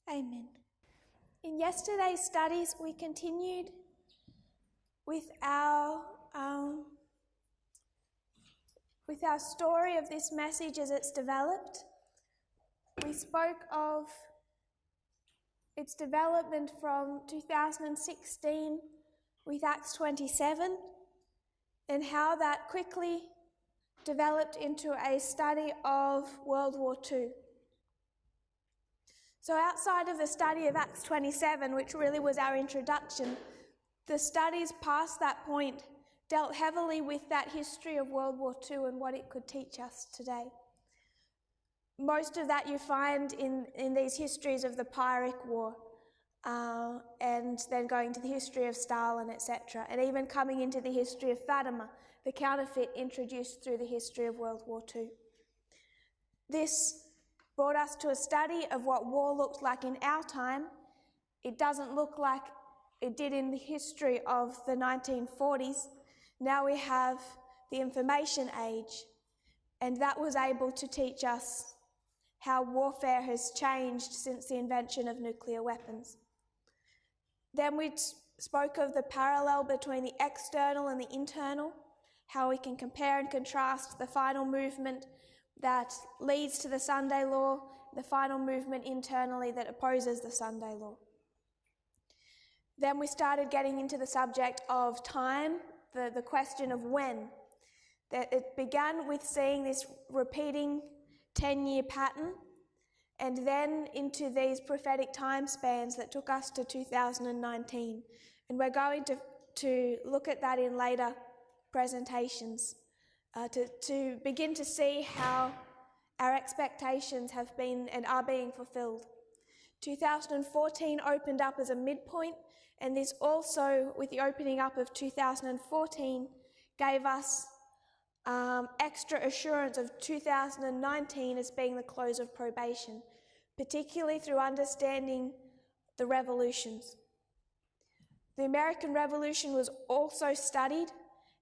Amen. In yesterday's studies, we continued with our story of this message as it's developed. We spoke of its development from 2016 with Acts 27 and how that quickly developed into a study of World War II. So outside of the study of Acts 27, which really was our introduction, the studies past that point dealt heavily with that history of World War II and what it could teach us today. Most of that you find in these histories of the Pyrrhic War, and then going to the history of Stalin, etc., and even coming into the history of Fatima, the counterfeit introduced through the history of World War II. This brought us to a study of what war looked like in our time. It doesn't look like it did in the history of the 1940s. Now we have the information age, and that was able to teach us how warfare has changed since the invention of nuclear weapons. Then we spoke of the parallel between the external and the internal, how we can compare and contrast the final movement that leads to the Sunday law, the final movement internally that opposes the Sunday law. Then we started getting into the subject of time, the question of when. That it began with seeing this repeating 10-year pattern, and then into these prophetic time spans that took us to 2019. And we're going to look at that in later presentations. To begin to see how our expectations have been and are being fulfilled. 2014 opened up as a midpoint, and this also, with the opening up of 2014, gave us extra assurance of 2019 as being the close of probation, particularly through understanding the revolutions. The American Revolution was also studied,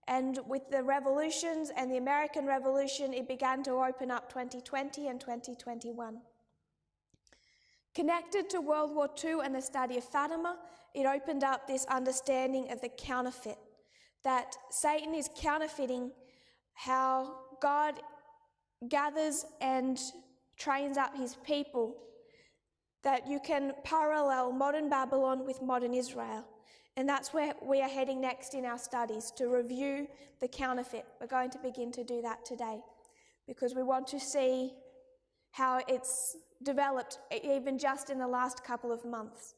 and with the revolutions and the American Revolution, it began to open up 2020 and 2021. Connected to World War II and the study of Fatima, it opened up this understanding of the counterfeit, that Satan is counterfeiting how God gathers and trains up his people, that you can parallel modern Babylon with modern Israel. And that's where we are heading next in our studies, to review the counterfeit. We're going to begin to do that today because we want to see how it's developed even just in the last couple of months.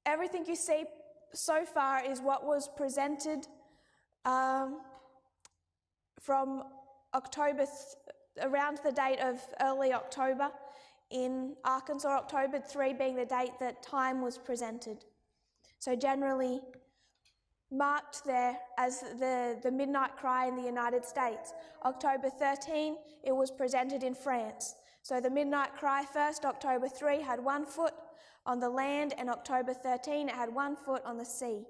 Everything you see so far is what was presented from October, around the date of early October, in Arkansas, October 3 being the date that time was presented. So generally marked there as the midnight cry in the United States. October 13, it was presented in France. So the midnight cry first, October 3, had 1 foot on the land, and October 13, it had 1 foot on the sea.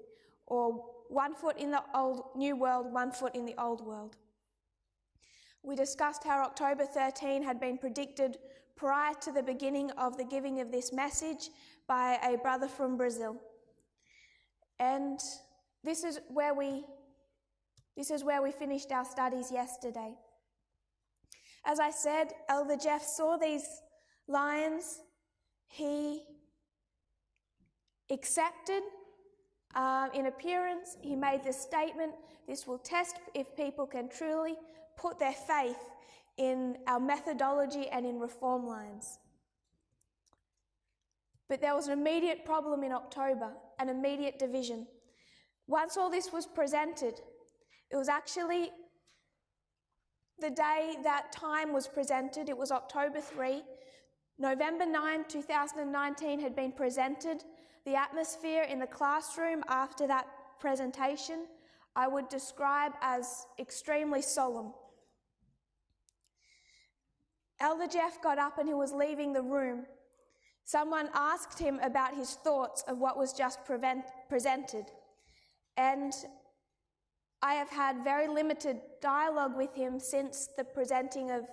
Or 1 foot in the old New World, 1 foot in the Old World. We discussed how October 13 had been predicted prior to the beginning of the giving of this message by a brother from Brazil. And this is where we finished our studies yesterday. As I said, Elder Jeff saw these lines. He accepted in appearance. He made the statement, this will test if people can truly put their faith in our methodology and in reform lines. But there was an immediate problem in October, an immediate division. Once all this was presented, it was actually the day that time was presented. It was October 3. November 9, 2019 had been presented. The atmosphere in the classroom after that presentation I would describe as extremely solemn. Elder Jeff got up and he was leaving the room. Someone asked him about his thoughts of what was just presented. And I have had very limited dialogue with him since the presenting of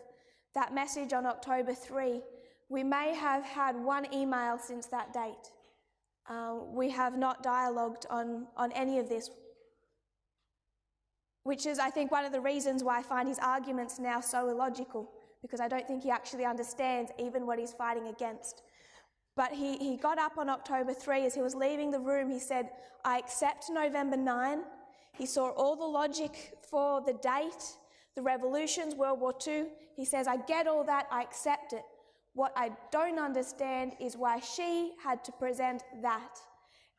that message on October 3. We may have had one email since that date. We have not dialogued on any of this, which is, I think, one of the reasons why I find his arguments now so illogical, because I don't think he actually understands even what he's fighting against. But he got up on October 3, as he was leaving the room, he said, "I accept November 9. He saw all the logic for the date, the revolutions, World War II. He says, "I get all that, I accept it. What I don't understand is why she had to present that."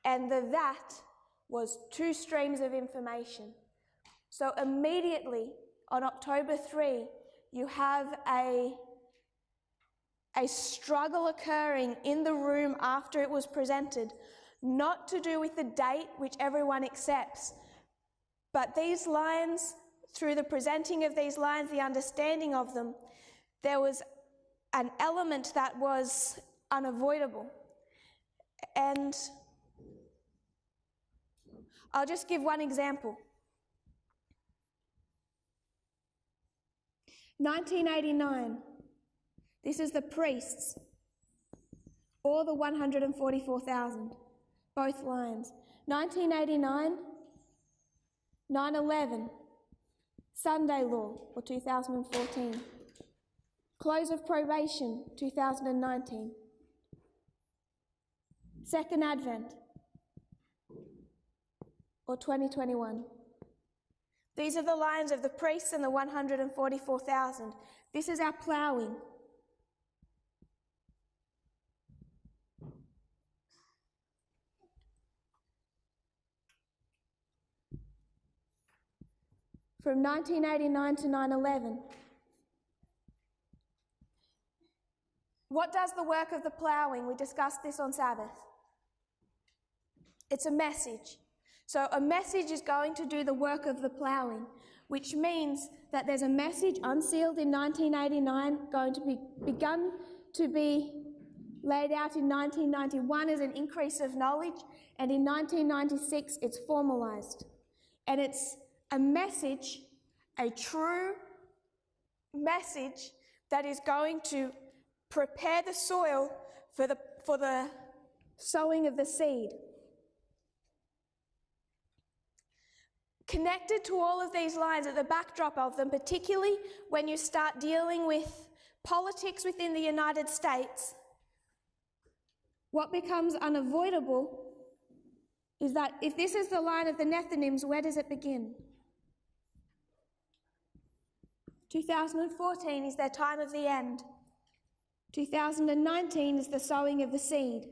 And the "that" was 2 streams of information. So immediately on October 3, you have a struggle occurring in the room after it was presented, not to do with the date, which everyone accepts, but these lines, through the presenting of these lines, the understanding of them, there was an element that was unavoidable. And I'll just give one example. 1989, this is the priests, or the 144,000, both lines. 1989, 9/11, Sunday Law, or 2014. Close of probation, 2019. Second Advent, or 2021. These are the lines of the priests and the 144,000. This is our ploughing. From 1989 to 9/11. What does the work of the ploughing? We discussed this on Sabbath. It's a message. So a message is going to do the work of the ploughing, which means that there's a message unsealed in 1989 going to be begun to be laid out in 1991 as an increase of knowledge, and in 1996 it's formalized. And it's a message, a true message that is going to prepare the soil for the sowing of the seed. Connected to all of these lines, at the backdrop of them, particularly when you start dealing with politics within the United States, what becomes unavoidable is that if this is the line of the Nethinims, where does it begin? 2014 is their time of the end. 2019 is the sowing of the seed.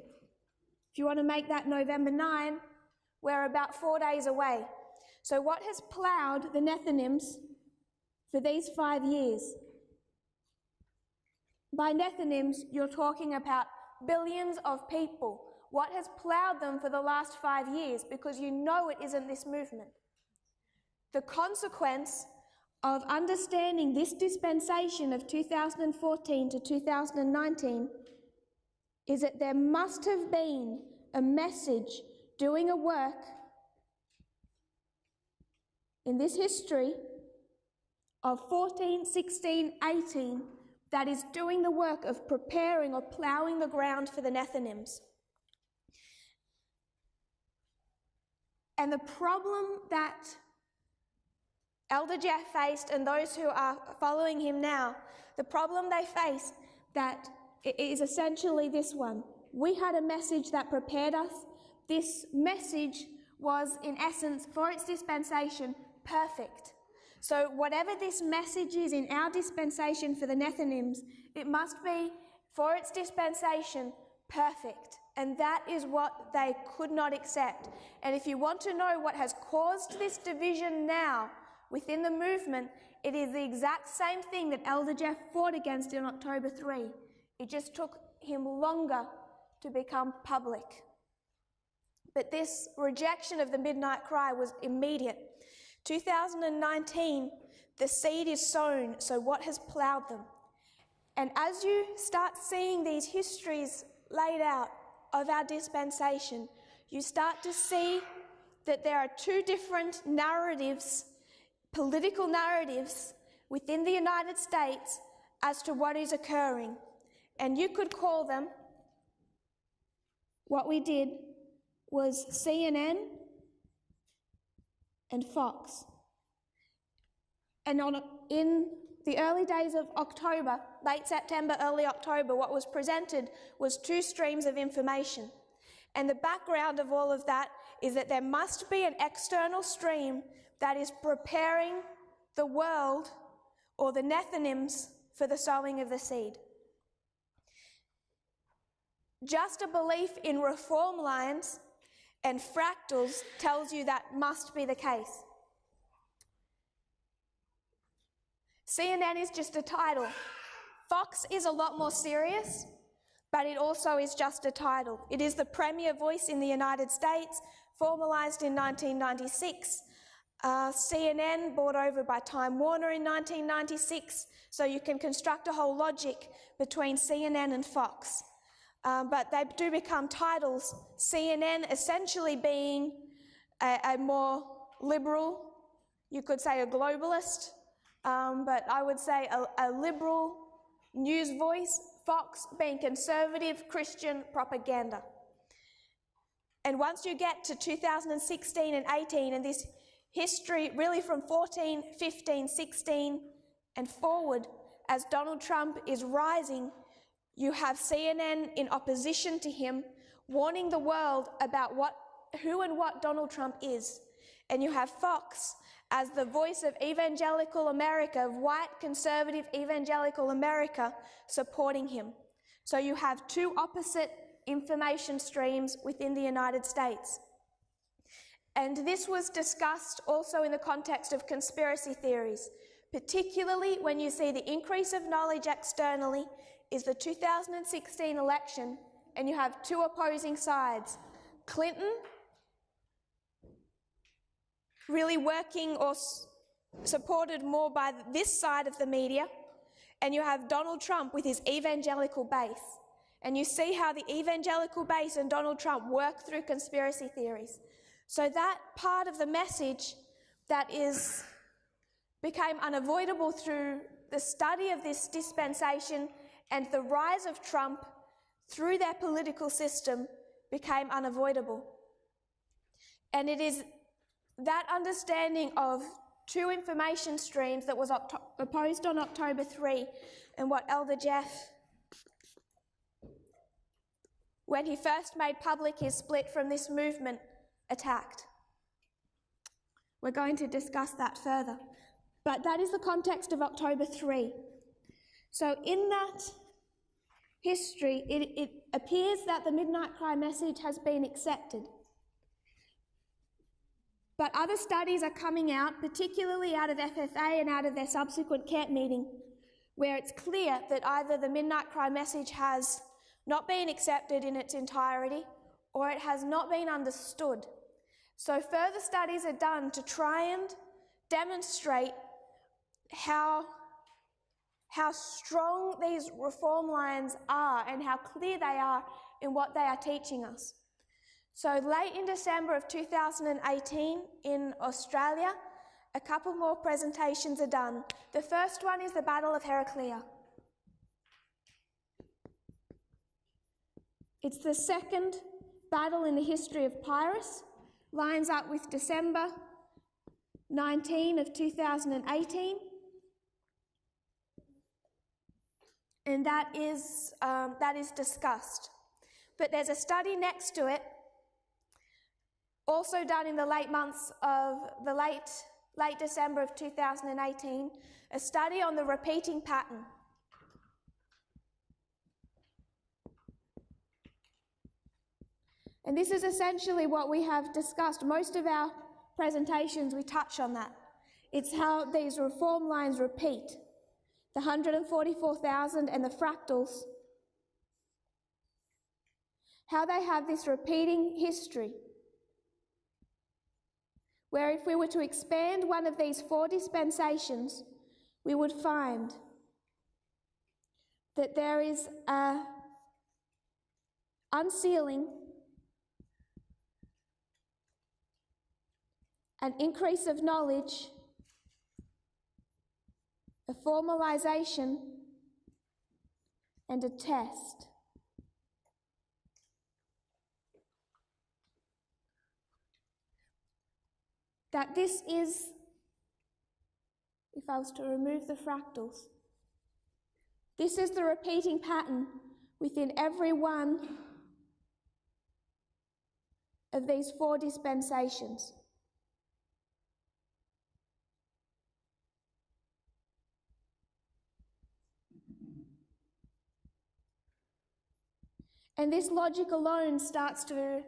If you want to make that November 9, we're about 4 days away. So what has ploughed the Nethinims for these 5 years? By Nethinims, you're talking about billions of people. What has ploughed them for the last 5 years? Because you know it isn't this movement. The consequence of understanding this dispensation of 2014 to 2019 is that there must have been a message doing a work in this history of 14, 16, 18 that is doing the work of preparing or ploughing the ground for the Nethinims. And the problem that Elder Jeff faced, and those who are following him now, the problem they face that is essentially this one. We had a message that prepared us. This message was, in essence, for its dispensation, perfect. So whatever this message is in our dispensation for the Nethinims, it must be, for its dispensation, perfect. And that is what they could not accept. And if you want to know what has caused this division now within the movement, it is the exact same thing that Elder Jeff fought against in October 3. It just took him longer to become public. But this rejection of the midnight cry was immediate. 2019, the seed is sown, so what has ploughed them? And as you start seeing these histories laid out of our dispensation, you start to see that there are 2 different narratives, political narratives within the United States as to what is occurring. And you could call them, what we did was CNN and Fox. And in the early days of October, late September, early October, what was presented was two streams of information. And the background of all of that is that there must be an external stream that is preparing the world or the Nethinims for the sowing of the seed. Just a belief in reform lines and fractals tells you that must be the case. CNN is just a title. Fox is a lot more serious, but it also is just a title. It is the premier voice in the United States, formalized in 1996. CNN bought over by Time Warner in 1996, so you can construct a whole logic between CNN and Fox. But they do become titles, CNN essentially being a more liberal, you could say a globalist, but I would say a liberal news voice, Fox being conservative Christian propaganda. And once you get to 2016 and 18, and this history really from 14, 15, 16 and forward, as Donald Trump is rising, you have CNN in opposition to him, warning the world about who and what Donald Trump is. And you have Fox as the voice of evangelical America, of white conservative evangelical America, supporting him. So you have two opposite information streams within the United States. And this was discussed also in the context of conspiracy theories, particularly when you see the increase of knowledge externally is the 2016 election, and you have two opposing sides. Clinton really working or supported more by this side of the media, and you have Donald Trump with his evangelical base. And you see how the evangelical base and Donald Trump work through conspiracy theories. So that part of the message that became unavoidable through the study of this dispensation and the rise of Trump through their political system became unavoidable. And it is that understanding of two information streams that was opposed on October 3 and what Elder Jeff, when he first made public his split from this movement, attacked. We're going to discuss that further. But that is the context of October 3. So in that history, it appears that the Midnight Cry message has been accepted. But other studies are coming out, particularly out of FFA and out of their subsequent camp meeting, where it's clear that either the Midnight Cry message has not been accepted in its entirety, or it has not been understood. So further studies are done to try and demonstrate how strong these reform lines are and how clear they are in what they are teaching us. So late in December of 2018 in Australia, a couple more presentations are done. The first one is the Battle of Heraclea. It's the second battle in the history of Pyrrhus, lines up with December 19 of 2018. And that is discussed. But there's a study next to it, also done in the late months of the late December of 2018, a study on the repeating pattern. And this is essentially what we have discussed. Most of our presentations, we touch on that. It's how these reform lines repeat. The 144,000 and the fractals, how they have this repeating history, where if we were to expand one of these 4 dispensations, we would find that there is a unsealing, an increase of knowledge, a formalization, and a test. That this is, if I was to remove the fractals, this is the repeating pattern within every one of these 4 dispensations. And this logic alone starts to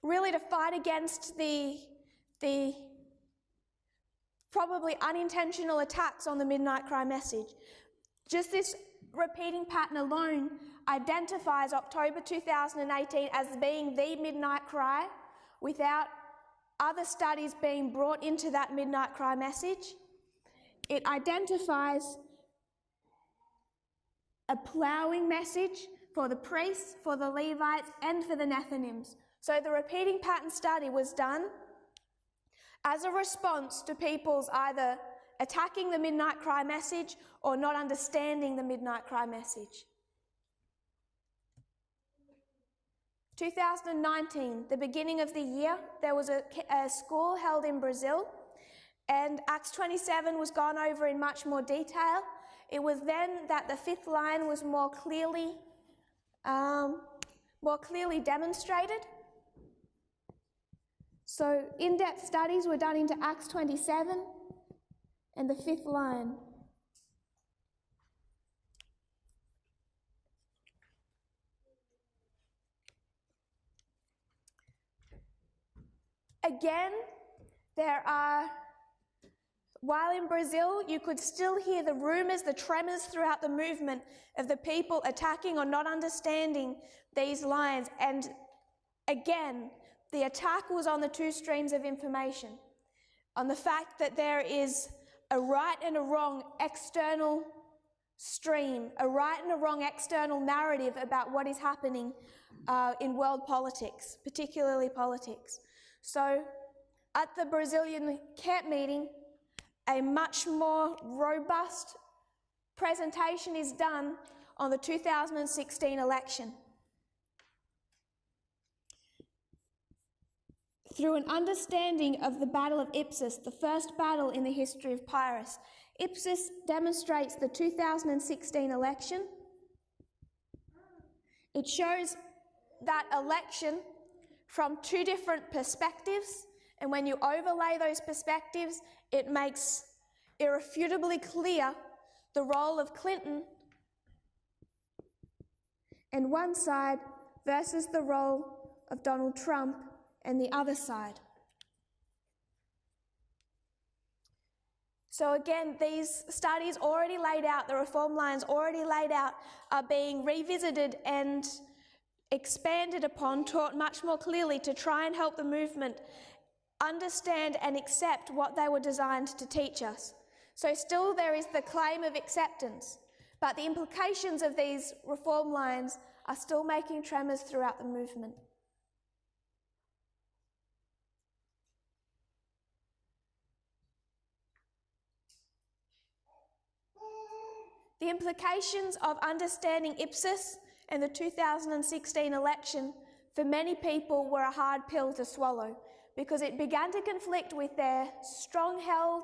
really to fight against the probably unintentional attacks on the Midnight Cry message. Just this repeating pattern alone identifies October 2018 as being the Midnight Cry without other studies being brought into that Midnight Cry message. It identifies a ploughing message for the priests, for the Levites, and for the Nethinims. So the repeating pattern study was done as a response to people's either attacking the Midnight Cry message or not understanding the Midnight Cry message. 2019, the beginning of the year, there was a school held in Brazil, and Acts 27 was gone over in much more detail. It was then that the 5th line was more clearly demonstrated. So in-depth studies were done into Acts 27 and the 5th line. Again, while in Brazil, you could still hear the rumours, the tremors throughout the movement of the people attacking or not understanding these lines. And again, the attack was on the 2 streams of information, on the fact that there is a right and a wrong external stream, a right and a wrong external narrative about what is happening in world politics, particularly politics. So at the Brazilian camp meeting, a much more robust presentation is done on the 2016 election. Through an understanding of the Battle of Ipsus, the first battle in the history of Pyrrhus, Ipsus demonstrates the 2016 election. It shows that election from 2 different perspectives, and when you overlay those perspectives, it makes irrefutably clear the role of Clinton and one side versus the role of Donald Trump and the other side. So again, these studies already laid out, the reform lines already laid out, are being revisited and expanded upon, taught much more clearly to try and help the movement understand and accept what they were designed to teach us. So still there is the claim of acceptance, but the implications of these reform lines are still making tremors throughout the movement. The implications of understanding Ipsus and the 2016 election for many people were a hard pill to swallow, because it began to conflict with their strong-held,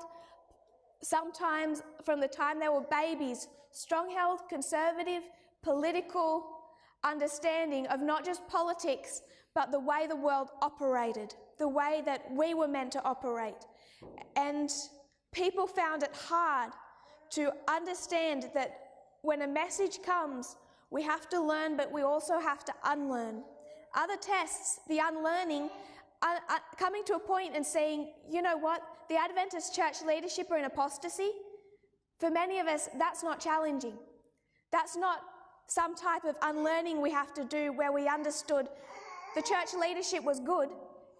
sometimes from the time they were babies, strong-held conservative political understanding of not just politics, but the way the world operated, the way that we were meant to operate. And people found it hard to understand that when a message comes, we have to learn, but we also have to unlearn. Other tests, the unlearning, coming to a point and saying, you know what, the Adventist church leadership are in apostasy. For many of us, that's not challenging. That's not some type of unlearning we have to do where we understood the church leadership was good,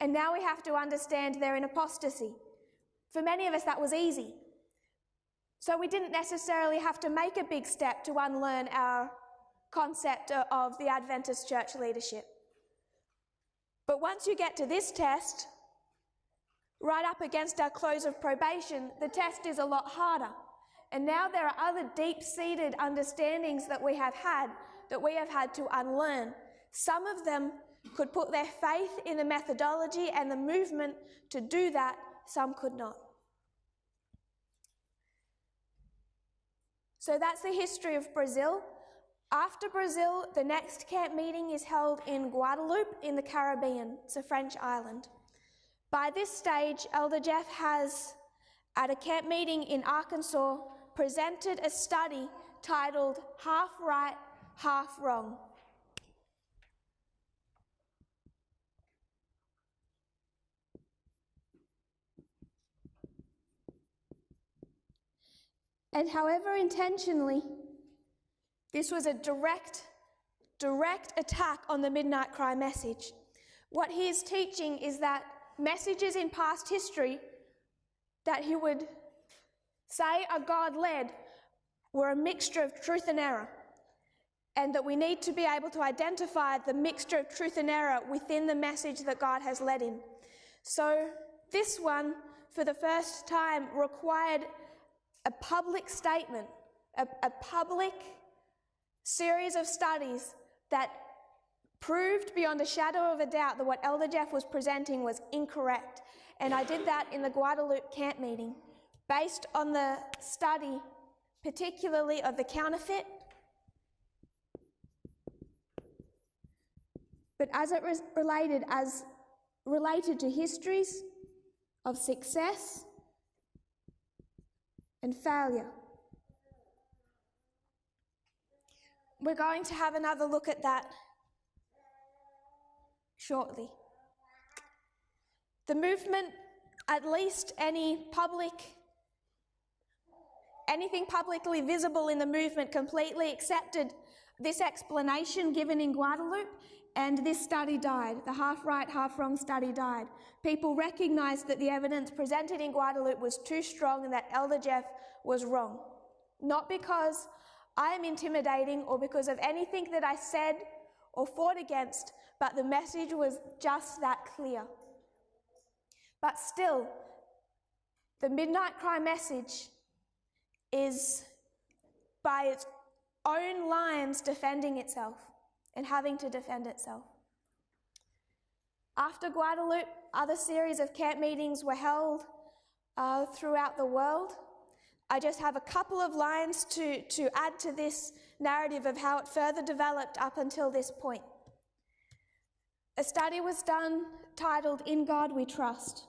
and now we have to understand they're in apostasy. For many of us, that was easy. So we didn't necessarily have to make a big step to unlearn our concept of the Adventist church leadership. But once you get to this test, right up against our close of probation, the test is a lot harder. And now there are other deep-seated understandings that we have had to unlearn. Some of them could put their faith in the methodology and the movement to do that, some could not. So that's the history of Brazil. After Brazil, the next camp meeting is held in Guadeloupe in the Caribbean. It's a French island. By this stage, Elder Jeff has, at a camp meeting in Arkansas, presented a study titled Half Right, Half Wrong. And however intentionally, this was a direct attack on the Midnight Cry message. What he is teaching is that messages in past history that he would say are God-led were a mixture of truth and error, and that we need to be able to identify the mixture of truth and error within the message that God has led in. So this one, for the first time, required a public statement, a public series of studies that proved beyond a shadow of a doubt that what Elder Jeff was presenting was incorrect. And I did that in the Guadeloupe camp meeting, based on the study, particularly of the counterfeit, but as it was related to histories of success and failure. We're going to have another look at that shortly. The movement, at least anything publicly visible in the movement, completely accepted this explanation given in Guadeloupe, and this study died. The half right, half wrong study died. People recognized that the evidence presented in Guadeloupe was too strong and that Elder Jeff was wrong. Not because I am intimidating or because of anything that I said or fought against, but the message was just that clear. But still, the Midnight Cry message is, by its own lines, defending itself and having to defend itself. After Guadeloupe, other series of camp meetings were held throughout the world. I just have a couple of lines to add to this narrative of how it further developed up until this point. A study was done titled In God We Trust.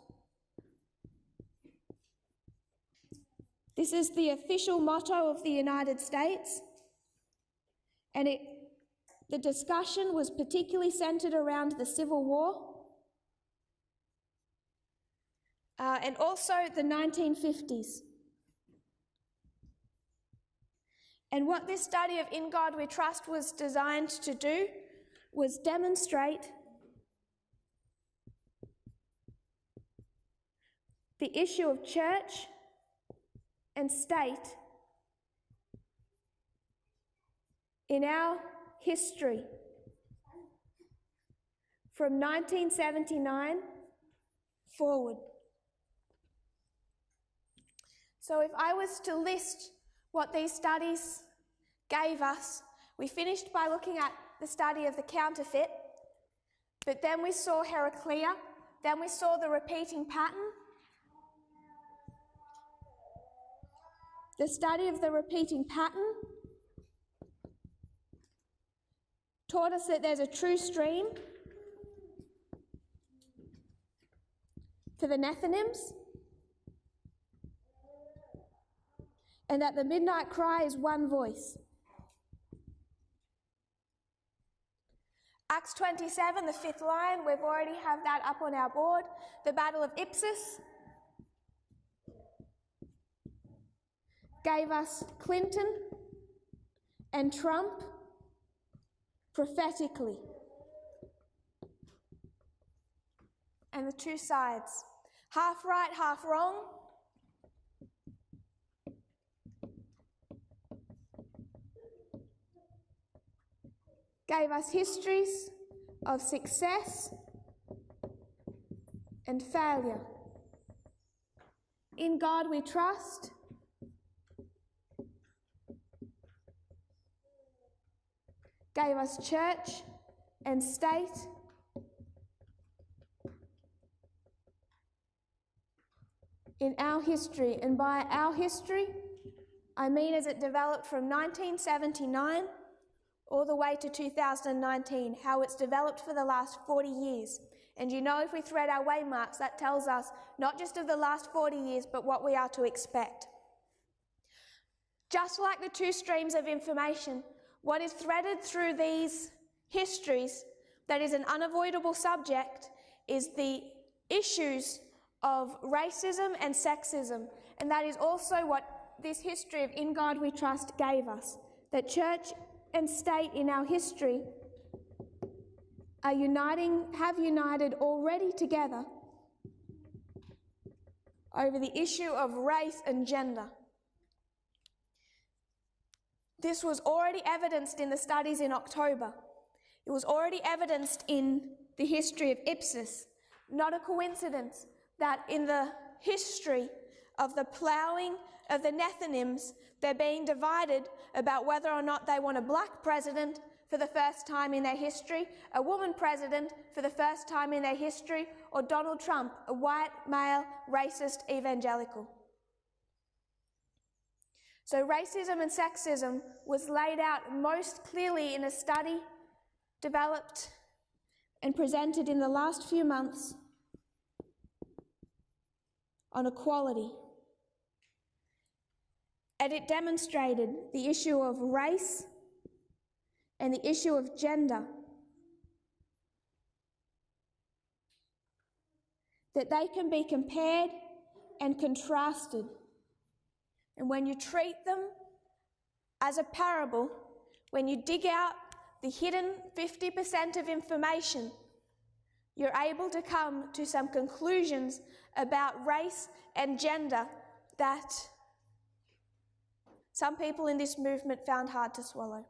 This is the official motto of the United States, and the discussion was particularly centered around the Civil War and also the 1950s. And what this study of In God We Trust was designed to do was demonstrate the issue of church and state in our history from 1979 forward. So if I was to list what these studies gave us, we finished by looking at the study of the counterfeit, but then we saw Heraclea, then we saw the repeating pattern. The study of the repeating pattern taught us that there's a true stream for the Nethinims, and that the Midnight Cry is one voice. Acts 27, the 5th line, we've already have that up on our board. The Battle of Ipsus gave us Clinton and Trump prophetically, and the two sides, half right, half wrong. Gave us histories of success and failure. In God we trust gave us church and state, in our history. And by our history, I mean as it developed from 1979 all the way to 2019, how it's developed for the last 40 years. And you know, if we thread our waymarks, that tells us not just of the last 40 years, but what we are to expect. Just like the two streams of information, what is threaded through these histories that is an unavoidable subject is the issues of racism and sexism. And that is also what this history of In God We Trust gave us, that church and state in our history are have united already together over the issue of race and gender. This was already evidenced in the studies in October. It was already evidenced in the history of Ipsos. Not a coincidence that in the history of the ploughing of the Nethinims, they're being divided about whether or not they want a black president for the first time in their history, a woman president for the first time in their history, or Donald Trump, a white, male, racist evangelical. So racism and sexism was laid out most clearly in a study developed and presented in the last few months on equality. And it demonstrated the issue of race and the issue of gender, that they can be compared and contrasted. And when you treat them as a parable, when you dig out the hidden 50% of information, you're able to come to some conclusions about race and gender that some people in this movement found hard to swallow.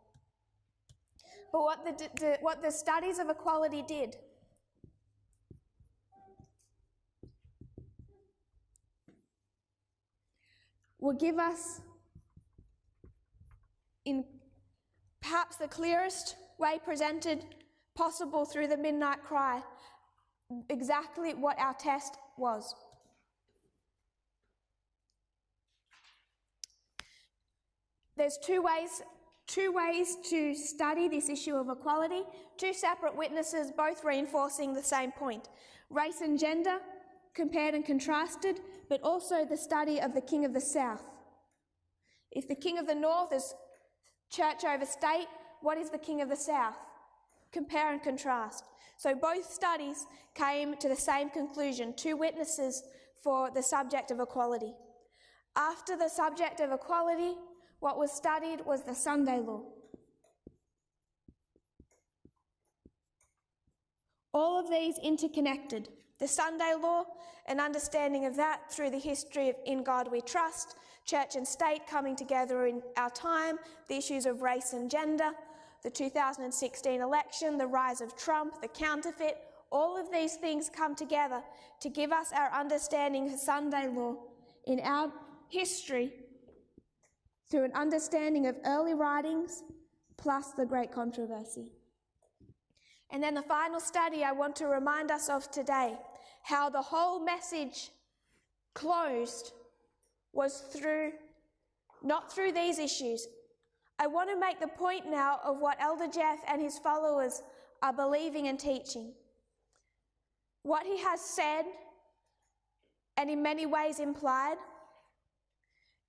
But what the studies of equality did will give us, in perhaps the clearest way presented possible through the Midnight Cry, exactly what our test was. There's two ways to study this issue of equality, two separate witnesses both reinforcing the same point. Race and gender, compared and contrasted, but also the study of the King of the South. If the King of the North is church over state, what is the King of the South? Compare and contrast. So both studies came to the same conclusion, two witnesses for the subject of equality. After the subject of equality, what was studied was the Sunday law. All of these interconnected. The Sunday law, an understanding of that through the history of In God We Trust, church and state coming together in our time, the issues of race and gender, the 2016 election, the rise of Trump, the counterfeit, all of these things come together to give us our understanding of Sunday law in our history through an understanding of early writings plus the Great Controversy. And then the final study I want to remind us of today, how the whole message closed was not through these issues. I want to make the point now of what Elder Jeff and his followers are believing and teaching. What he has said, and in many ways implied,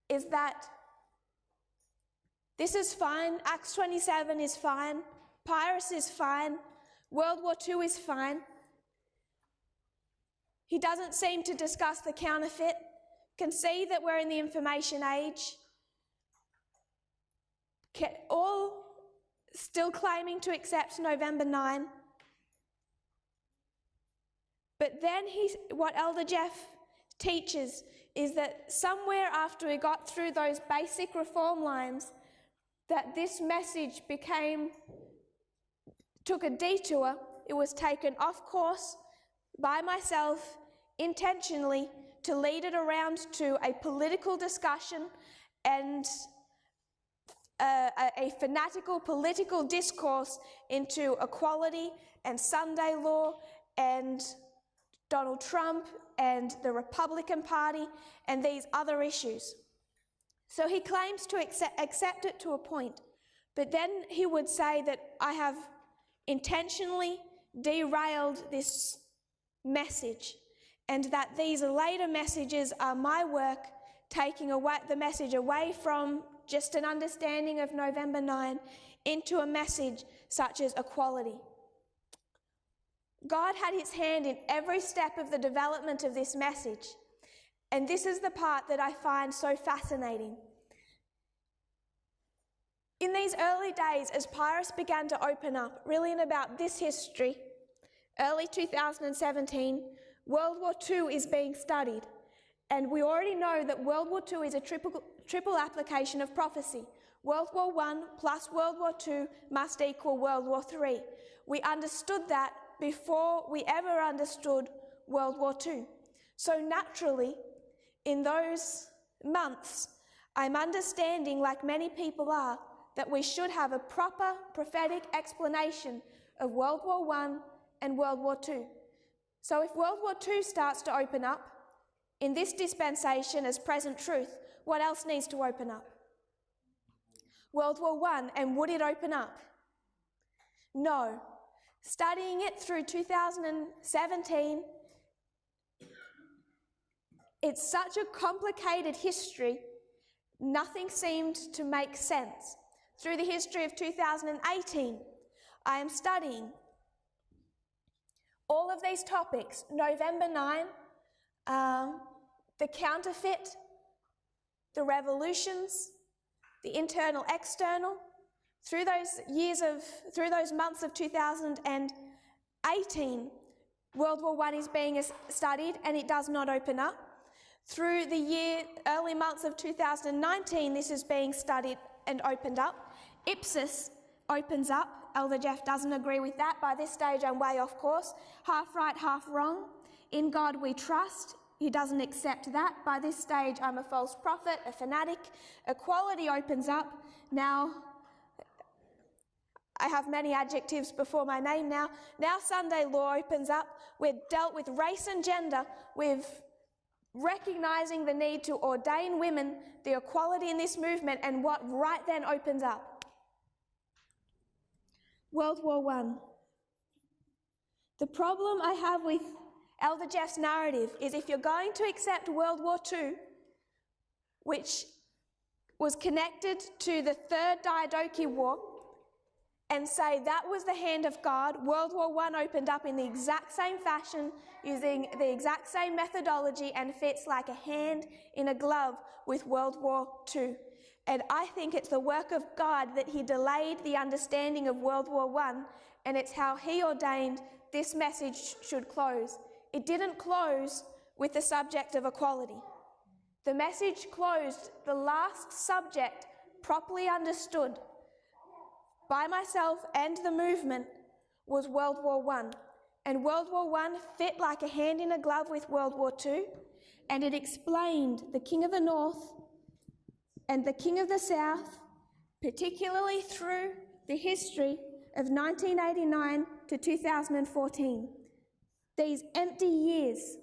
is that this is fine, Acts 27 is fine, piracy is fine, World War II is fine. He doesn't seem to discuss the counterfeit, can see that we're in the information age, all still claiming to accept November 9. But then what Elder Jeff teaches is that somewhere after we got through those basic reform lines, that this message took a detour. It was taken off course by myself intentionally to lead it around to a political discussion and a fanatical political discourse into equality and Sunday law and Donald Trump and the Republican Party and these other issues. So he claims to accept it to a point, but then he would say that I have intentionally derailed this message and that these later messages are my work, taking away the message away from just an understanding of November 9 into a message such as equality. God had his hand in every step of the development of this message, and this is the part that I find so fascinating. In these early days, as Paris began to open up, really in about this history, early 2017, World War II is being studied. And we already know that World War II is a triple application of prophecy. World War I plus World War II must equal World War III. We understood that before we ever understood World War II. So naturally, in those months, I'm understanding, like many people are, that we should have a proper prophetic explanation of World War I and World War II. So if World War II starts to open up, in this dispensation as present truth, what else needs to open up? World War I, and would it open up? No. Studying it through 2017, it's such a complicated history, nothing seemed to make sense. Through the history of 2018, I am studying all of these topics, November 9, the counterfeit, the revolutions, the internal, external. Through those months of 2018, World War I is being studied and it does not open up. Through the early months of 2019, this is being studied and opened up. Ipsis opens up. Elder Jeff doesn't agree with that. By this stage, I'm way off course. Half right, half wrong. In God we trust. He doesn't accept that. By this stage, I'm a false prophet, a fanatic. Equality opens up. Now, I have many adjectives before my name now. Now Sunday law opens up. We've dealt with race and gender. We've recognizing the need to ordain women, the equality in this movement, and what right then opens up. World War I. The problem I have with Elder Jeff's narrative is if you're going to accept World War II, which was connected to the Third Diadochi War, and say that was the hand of God, World War I opened up in the exact same fashion, using the exact same methodology, and fits like a hand in a glove with World War II. And I think it's the work of God that he delayed the understanding of World War I, and it's how he ordained this message should close. It didn't close with the subject of equality. The message closed, the last subject properly understood by myself and the movement was World War I. And World War I fit like a hand in a glove with World War II, and it explained the King of the North and the King of the South, particularly through the history of 1989 to 2014. These empty years.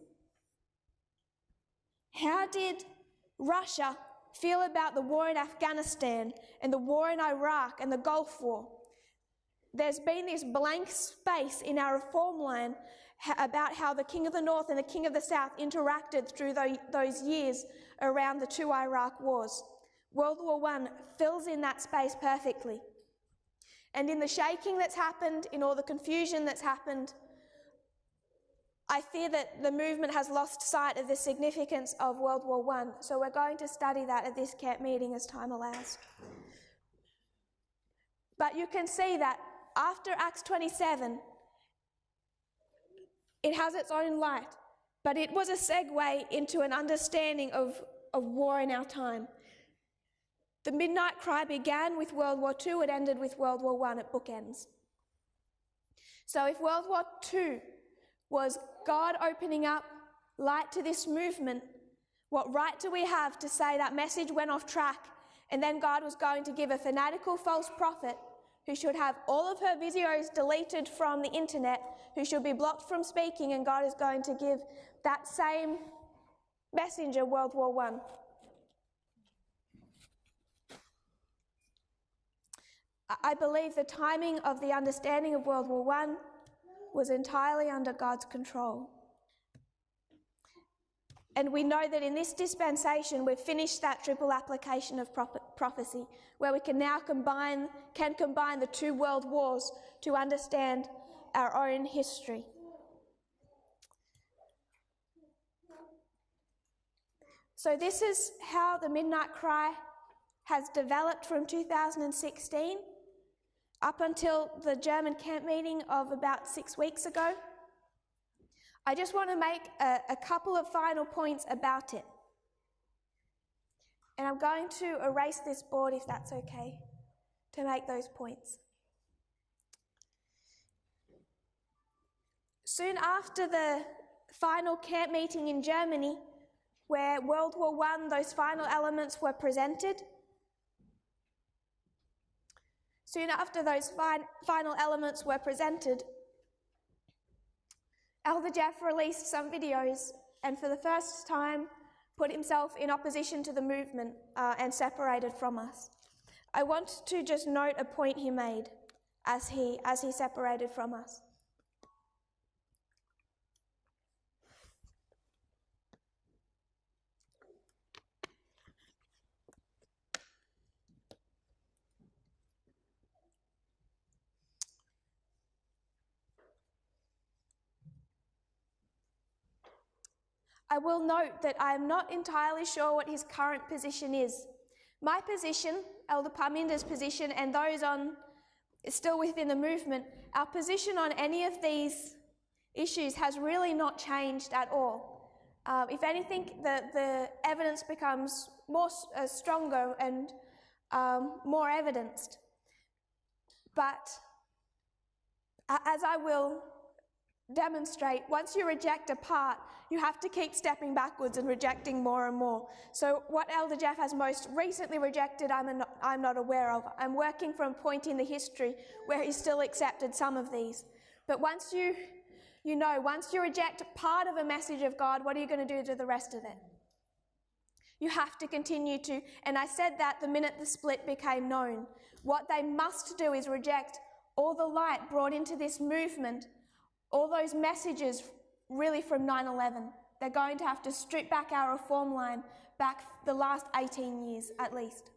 How did Russia feel about the war in Afghanistan and the war in Iraq and the Gulf War? There's been this blank space in our reform line about how the King of the North and the King of the South interacted through those years around the two Iraq wars. World War I fills in that space perfectly. And in the shaking that's happened, in all the confusion that's happened, I fear that the movement has lost sight of the significance of World War I, so we're going to study that at this camp meeting as time allows. But you can see that after Acts 27, it has its own light, but it was a segue into an understanding of war in our time. The midnight cry began with World War II, it ended with World War I at bookends. So if World War II was God opening up light to this movement, what right do we have to say that message went off track And then God was going to give a fanatical false prophet who should have all of her videos deleted from the internet, who should be blocked from speaking, and God is going to give that same messenger World War I. I believe the timing of the understanding of World War I was entirely under God's control. And we know that in this dispensation, we've finished that triple application of prophecy, where we can now combine the two world wars to understand our own history. So this is how the Midnight Cry has developed from 2016 up until the German camp meeting of about 6 weeks ago. I just want to make a couple of final points about it. And I'm going to erase this board, if that's okay, to make those points. Soon after the final camp meeting in Germany, where World War I, those final elements were presented, soon after those final elements were presented, Elder Jeff released some videos and for the first time put himself in opposition to the movement and separated from us. I want to just note a point he made as he separated from us. I will note that I am not entirely sure what his current position is. My position, Elder Parminder's position, and those still within the movement, our position on any of these issues has really not changed at all. If anything, the evidence becomes more stronger and more evidenced. But as I will demonstrate, once you reject a part, you have to keep stepping backwards and rejecting more and more. So what Elder Jeff has most recently rejected, I'm not aware of. I'm working from a point in the history where he still accepted some of these. But once you reject part of a message of God, what are you going to do to the rest of it? You have to continue to, and I said that the minute the split became known. What they must do is reject all the light brought into this movement, all those messages really from 9/11. They're going to have to strip back our reform line back the last 18 years at least.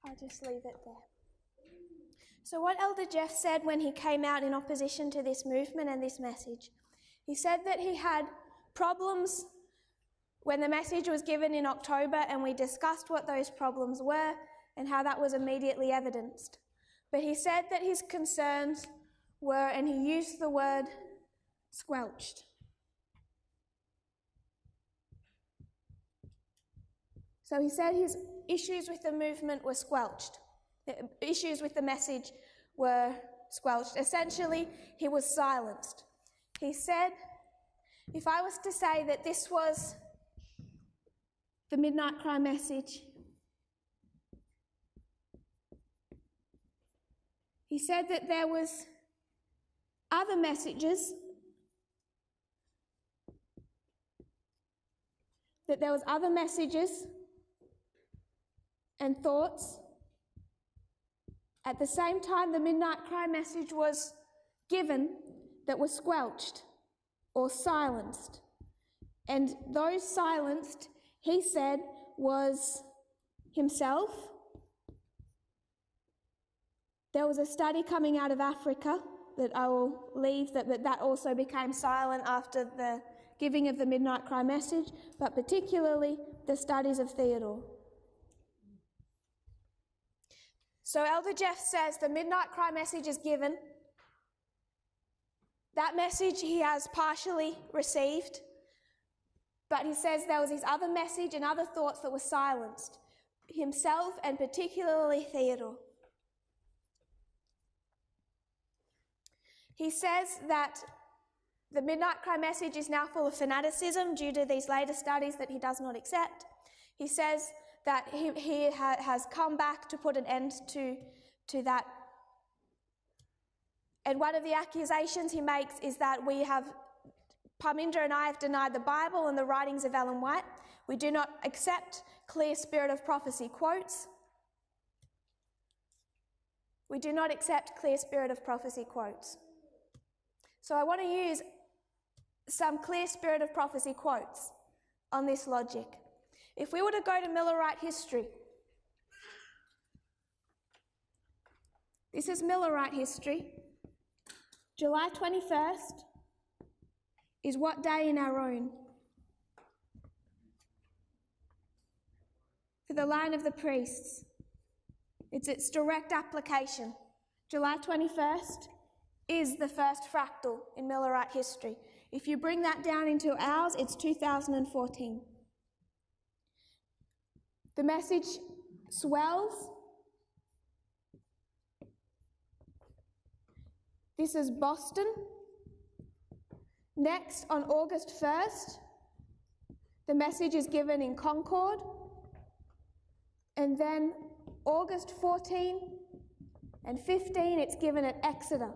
I'll just leave it there. So what Elder Jeff said when he came out in opposition to this movement and this message, he said that he had problems when the message was given in October, and we discussed what those problems were and how that was immediately evidenced. But he said that his concerns were, and he used the word, squelched. So he said his issues with the movement were squelched. The issues with the message were squelched. Essentially, he was silenced. He said, if I was to say that this was the Midnight Cry message, he said that there was other messages, and thoughts At the same time, the midnight cry message was given that were squelched or silenced. And those silenced, he said, was himself. There was a study coming out of Africa that I will leave, that also became silent after the giving of the midnight cry message, but particularly the studies of Theodore. So Elder Jeff says the midnight cry message is given. That message he has partially received, but he says there was his other message and other thoughts that were silenced, himself and particularly Theodore. He says that the midnight cry message is now full of fanaticism due to these later studies that he does not accept. He says that he has come back to put an end to that. And one of the accusations he makes is that Parminder and I have denied the Bible and the writings of Ellen White. We do not accept clear spirit of prophecy quotes. We do not accept clear spirit of prophecy quotes. So I want to use some clear spirit of prophecy quotes on this logic. If we were to go to Millerite history, this is Millerite history. July 21st is what day in our own? For the line of the priests. It's its direct application. July 21st is the first fractal in Millerite history. If you bring that down into ours, it's 2014. The message swells. This is Boston. Next, on August 1st, the message is given in Concord. And then August 14 and 15, it's given at Exeter.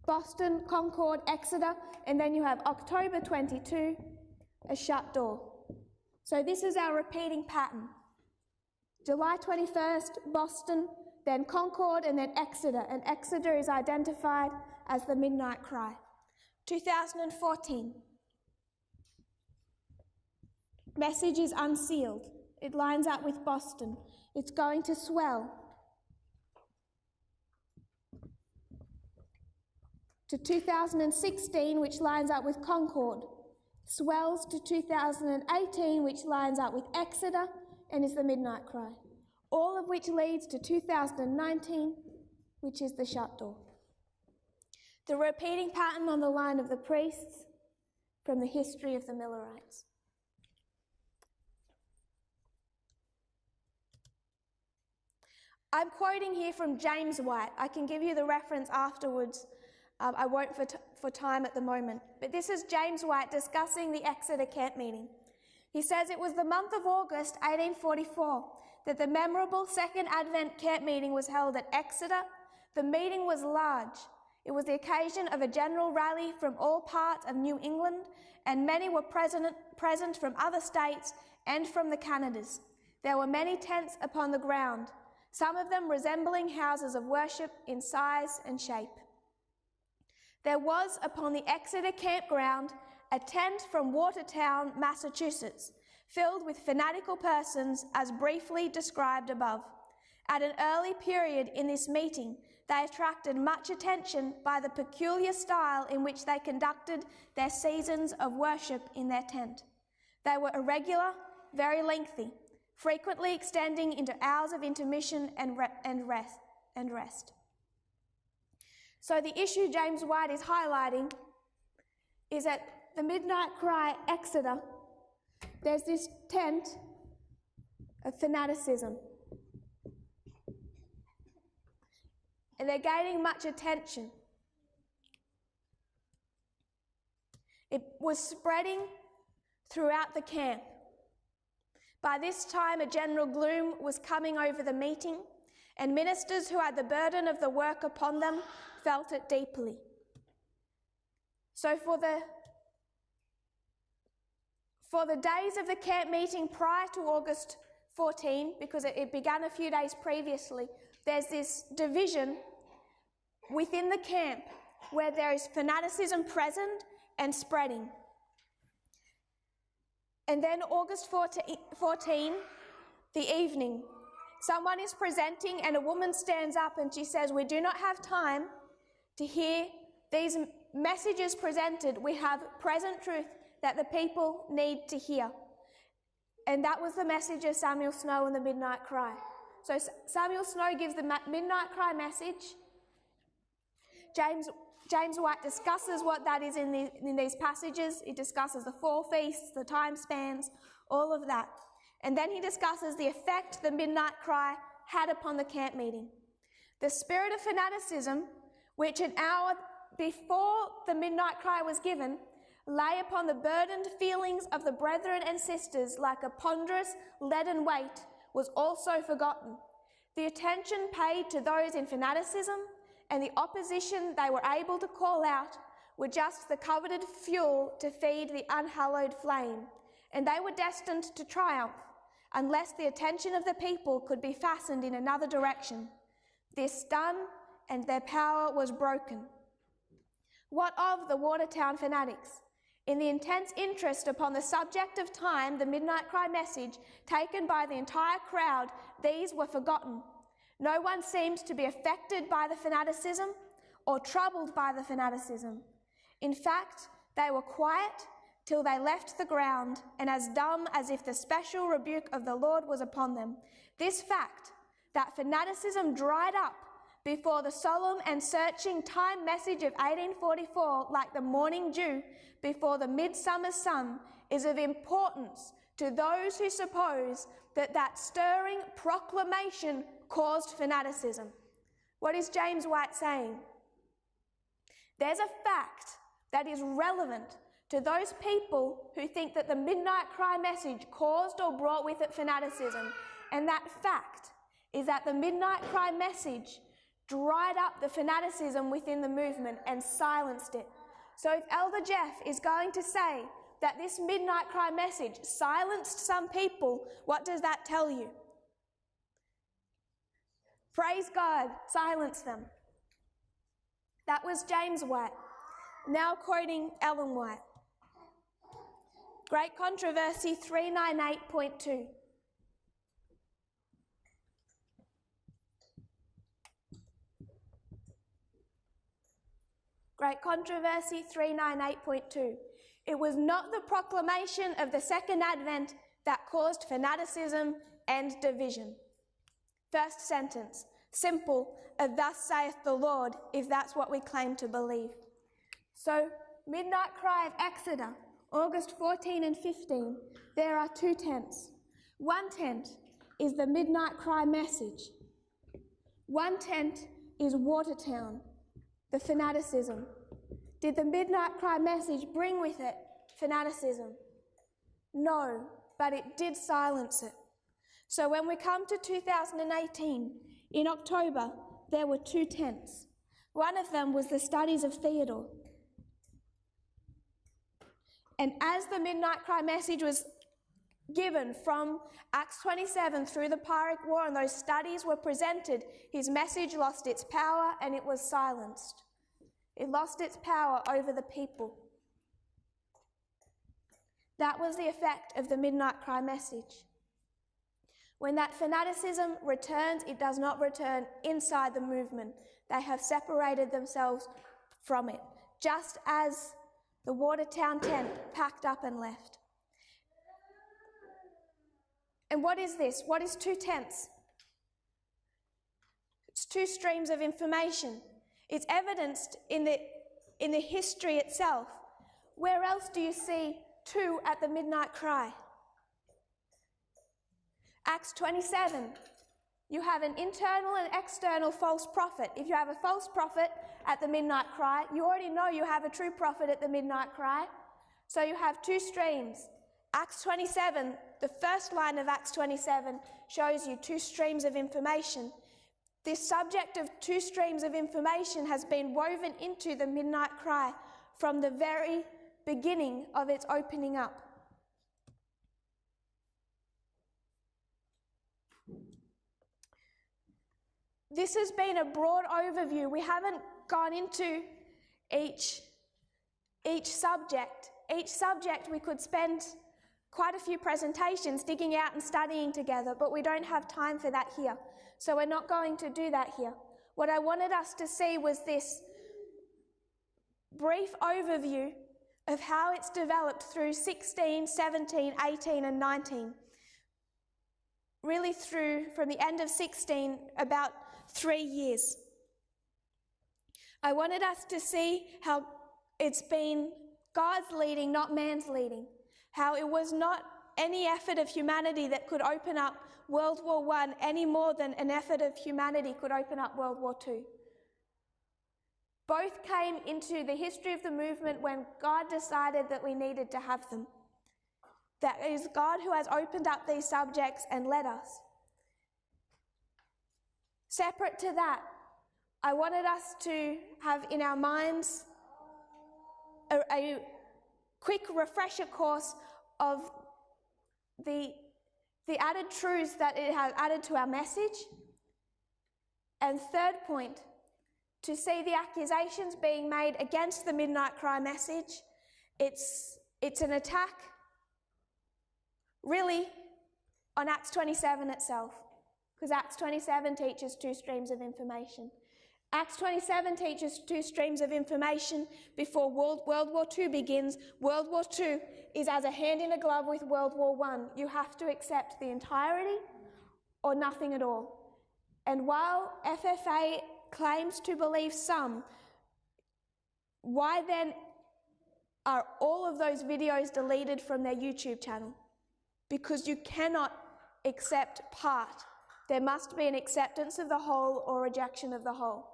Boston, Concord, Exeter, and then you have October 22, a shut door. So this is our repeating pattern. July 21st, Boston, then Concord, and then Exeter. And Exeter is identified as the midnight cry. 2014. Message is unsealed. It lines up with Boston. It's going to swell to 2016, which lines up with Concord. Swells to 2018, which lines up with Exeter and is the midnight cry. All of which leads to 2019, which is the shut door. The repeating pattern on the line of the priests from the history of the Millerites. I'm quoting here from James White. I can give you the reference afterwards. I won't for time at the moment. But this is James White discussing the Exeter camp meeting. He says it was the month of August 1844 that the memorable Second Advent camp meeting was held at Exeter. The meeting was large. It was the occasion of a general rally from all parts of New England, and many were present from other states and from the Canadas. There were many tents upon the ground, some of them resembling houses of worship in size and shape. There was upon the Exeter campground a tent from Watertown, Massachusetts, filled with fanatical persons as briefly described above. At an early period in this meeting, they attracted much attention by the peculiar style in which they conducted their seasons of worship in their tent. They were irregular, very lengthy, frequently extending into hours of intermission and rest. So the issue James White is highlighting is at the midnight cry Exeter, there's this tent of fanaticism. And they're gaining much attention. It was spreading throughout the camp. By this time, a general gloom was coming over the meeting, and ministers who had the burden of the work upon them felt it deeply. So for the days of the camp meeting prior to August 14, because it began a few days previously, there's this division within the camp where there is fanaticism present and spreading. And then August 14, the evening, someone is presenting and a woman stands up and she says, "We do not have time to hear these messages presented. We have present truth that the people need to hear." And that was the message of Samuel Snow and the Midnight Cry. So Samuel Snow gives the Midnight Cry message. James White discusses what that is in these passages. He discusses the 4 feasts, the time spans, all of that. And then he discusses the effect the Midnight Cry had upon the camp meeting. The spirit of fanaticism, which an hour before the Midnight Cry was given, lay upon the burdened feelings of the brethren and sisters like a ponderous leaden weight, was also forgotten. The attention paid to those in fanaticism and the opposition they were able to call out were just the coveted fuel to feed the unhallowed flame, and they were destined to triumph unless the attention of the people could be fastened in another direction. This done, and their power was broken. What of the Watertown fanatics? In the intense interest upon the subject of time, the Midnight Cry message taken by the entire crowd, these were forgotten. No one seemed to be affected by the fanaticism or troubled by the fanaticism. In fact, they were quiet till they left the ground and as dumb as if the special rebuke of the Lord was upon them. This fact, that fanaticism dried up before the solemn and searching time message of 1844 like the morning dew before the midsummer sun, is of importance to those who suppose that stirring proclamation caused fanaticism. What is James White saying? There's a fact that is relevant to those people who think that the Midnight Cry message caused or brought with it fanaticism, and that fact is that the Midnight Cry message dried up the fanaticism within the movement and silenced it. So if Elder Jeff is going to say that this Midnight Cry message silenced some people, what does that tell you? Praise God, silence them. That was James White. Now quoting Ellen White. Great Controversy 398.2. Great Controversy 398.2. It was not the proclamation of the second advent that caused fanaticism and division. First sentence, simple, thus saith the Lord, if that's what we claim to believe. So, Midnight Cry of Exeter, August 14 and 15, there are 2 tents. One tent is the Midnight Cry message. One tent is Watertown, the fanaticism. Did the Midnight Cry message bring with it fanaticism? No, but it did silence it. So when we come to 2018, in October, there were 2 tents. One of them was the studies of Theodore. And as the Midnight Cry message was given from Acts 27 through the Pyrrhic War and those studies were presented, his message lost its power and it was silenced. It lost its power over the people. That was the effect of the Midnight Cry message. When that fanaticism returns, it does not return inside the movement. They have separated themselves from it, just as the Watertown tent packed up and left. And what is this? What is 2 tents? It's 2 streams of information. It's evidenced in the history itself. Where else do you see 2 at the Midnight Cry? Acts 27, you have an internal and external false prophet. If you have a false prophet at the Midnight Cry, you already know you have a true prophet at the Midnight Cry. So you have 2 streams. Acts 27, the first line of Acts 27 shows you 2 streams of information. This subject of 2 streams of information has been woven into the Midnight Cry from the very beginning of its opening up. this has been a broad overview. We haven't gone into each subject. Each subject we could spend quite a few presentations digging out and studying together, but we don't have time for that here. So we're not going to do that here. What I wanted us to see was this brief overview of how it's developed through 16, 17, 18 and 19. Really through, from the end of 16, about 3 years. I wanted us to see how it's been God's leading, not man's leading. How it was not any effort of humanity that could open up World War I any more than an effort of humanity could open up World War II. Both came into the history of the movement when God decided that we needed to have them. That is God who has opened up these subjects and led us. Separate to that, I wanted us to have in our minds a quick refresher course of the added truths that it has added to our message. And third point, to see the accusations being made against the Midnight Cry message. It's an attack, really, on Acts 27 itself, because Acts 27 teaches two streams of information. Acts 27 teaches two streams of information before World War II begins. World War II is as a hand in a glove with World War I. You have to accept the entirety or nothing at all. And while FFA claims to believe some, why then are all of those videos deleted from their YouTube channel? Because you cannot accept part. There must be an acceptance of the whole or rejection of the whole.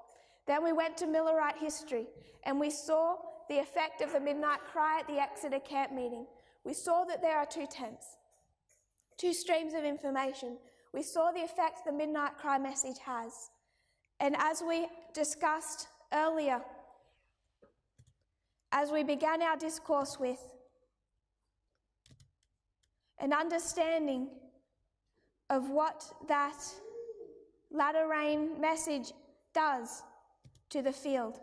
Then we went to Millerite history and we saw the effect of the Midnight Cry at the Exeter camp meeting. We saw that there are two tents, two streams of information. We saw the effect the Midnight Cry message has. And as we discussed earlier, as we began our discourse with an understanding of what that latter rain message does to the field,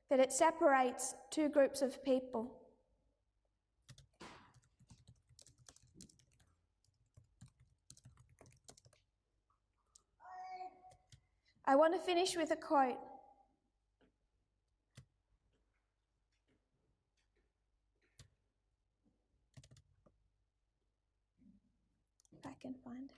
that it separates two groups of people. I want to finish with a quote. If I can find it.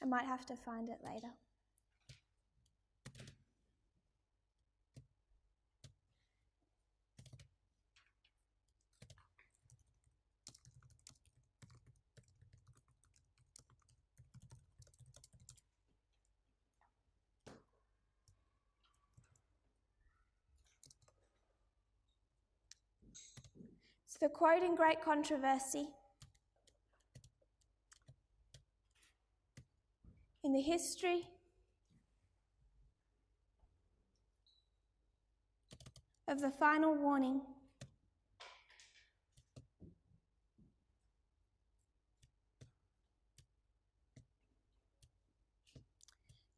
I might have to find it later. It's the quote in Great Controversy. In the history of the final warning,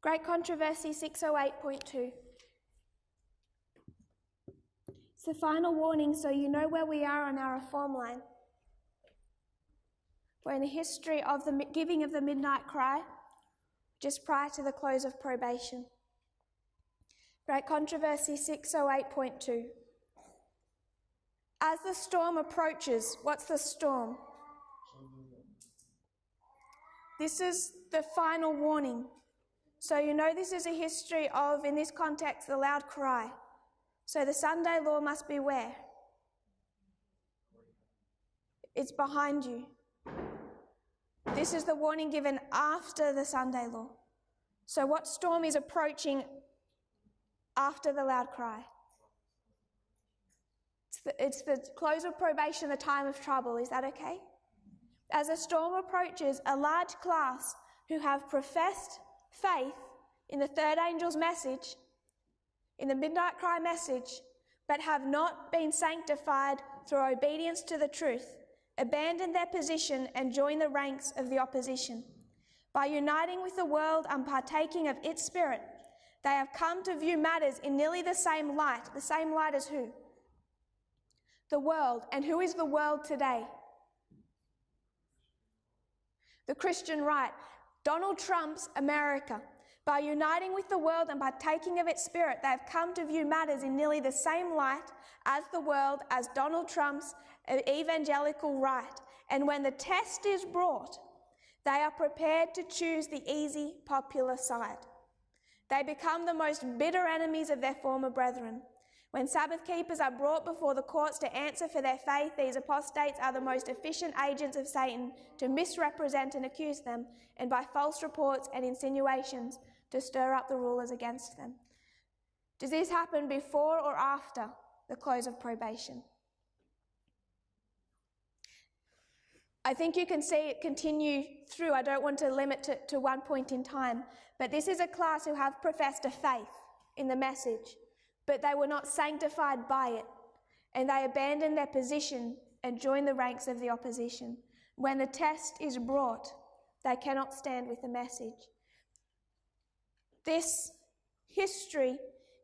Great Controversy 608.2. It's the final warning, so you know where we are on our reform line. We're in the history of the giving of the Midnight Cry, just prior to the close of probation. Great Controversy 608.2. As the storm approaches, what's the storm? This is the final warning. So you know this is a history of, in this context, the loud cry. So the Sunday law must be where? It's behind you. This is the warning given after the Sunday law. So what storm is approaching after the loud cry? It's the close of probation, the time of trouble. Is that okay? As a storm approaches, a large class who have professed faith in the third angel's message, in the midnight cry message, but have not been sanctified through obedience to the truth, abandon their position and join the ranks of the opposition. By uniting with the world and partaking of its spirit, they have come to view matters in nearly the same light. The same light as who? The world. And who is the world today? The Christian right. Donald Trump's America. By uniting with the world and partaking of its spirit, they have come to view matters in nearly the same light as the world, as Donald Trump's evangelical right. And when the test is brought, they are prepared to choose the easy, popular side. They become the most bitter enemies of their former brethren. When Sabbath keepers are brought before the courts to answer for their faith, these apostates are the most efficient agents of Satan to misrepresent and accuse them, and by false reports and insinuations to stir up the rulers against them. Does this happen before or after the close of probation? I think you can see it continue through. I don't want to limit it to one point in time, but this is a class who have professed a faith in the message, but they were not sanctified by it, and they abandoned their position and joined the ranks of the opposition. When the test is brought, they cannot stand with the message. This history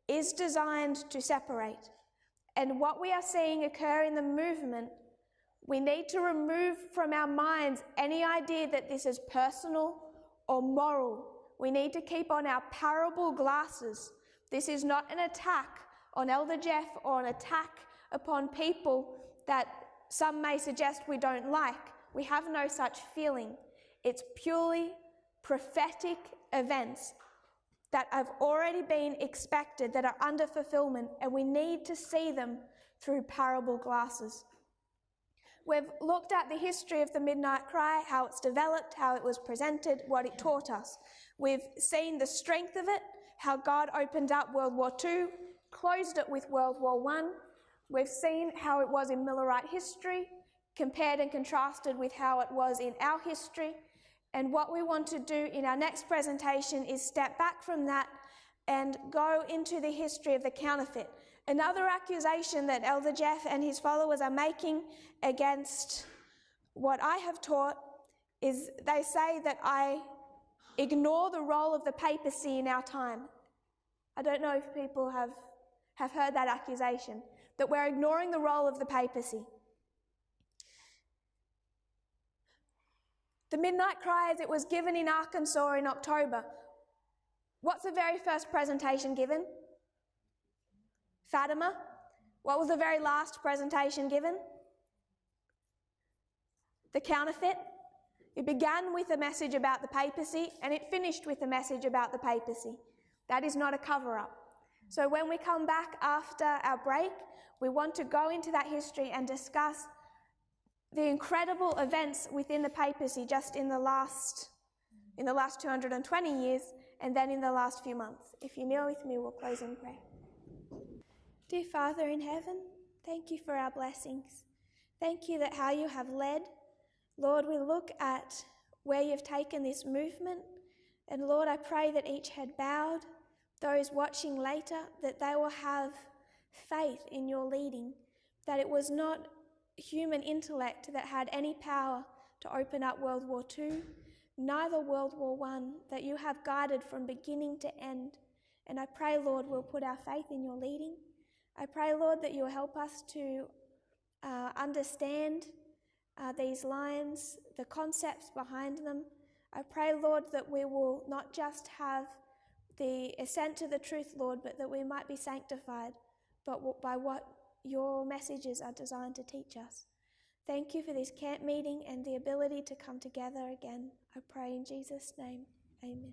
is designed to separate, and what we are seeing occur in the movement, we need to remove from our minds any idea that this is personal or moral. We need to keep on our parable glasses. This is not an attack on Elder Jeff or an attack upon people that some may suggest we don't like. We have no such feeling. It's purely prophetic events that have already been expected, that are under fulfillment, and we need to see them through parable glasses. We've looked at the history of the midnight cry, how it's developed, how it was presented, what it taught us. We've seen the strength of it, how God opened up World War II, closed it with World War I. We've seen how it was in Millerite history, compared and contrasted with how it was in our history. And what we want to do in our next presentation is step back from that and go into the history of the counterfeit. Another accusation that Elder Jeff and his followers are making against what I have taught is they say that I ignore the role of the papacy in our time. I don't know if people have heard that accusation, that we're ignoring the role of the papacy. The Midnight Cry, as it was given in Arkansas in October, what's the very first presentation given? Fatima. What was the very last presentation given? The counterfeit. It began with a message about the papacy and it finished with a message about the papacy. That is not a cover-up. So when we come back after our break, we want to go into that history and discuss the incredible events within the papacy just in the last 220 years and then in the last few months. If you kneel with me, we'll close in prayer. Dear Father in heaven, thank you for our blessings. Thank you that how you have led. Lord, we look at where you've taken this movement, and Lord, I pray that each head bowed, those watching later, that they will have faith in your leading, that it was not human intellect that had any power to open up World War II, neither World War I, that you have guided from beginning to end. And I pray, Lord, we'll put our faith in your leading. I pray, Lord, that you'll help us to understand these lines, the concepts behind them. I pray, Lord, that we will not just have the assent to the truth, Lord, but that we might be sanctified by what your messages are designed to teach us. Thank you for this camp meeting and the ability to come together again. I pray in Jesus' name. Amen.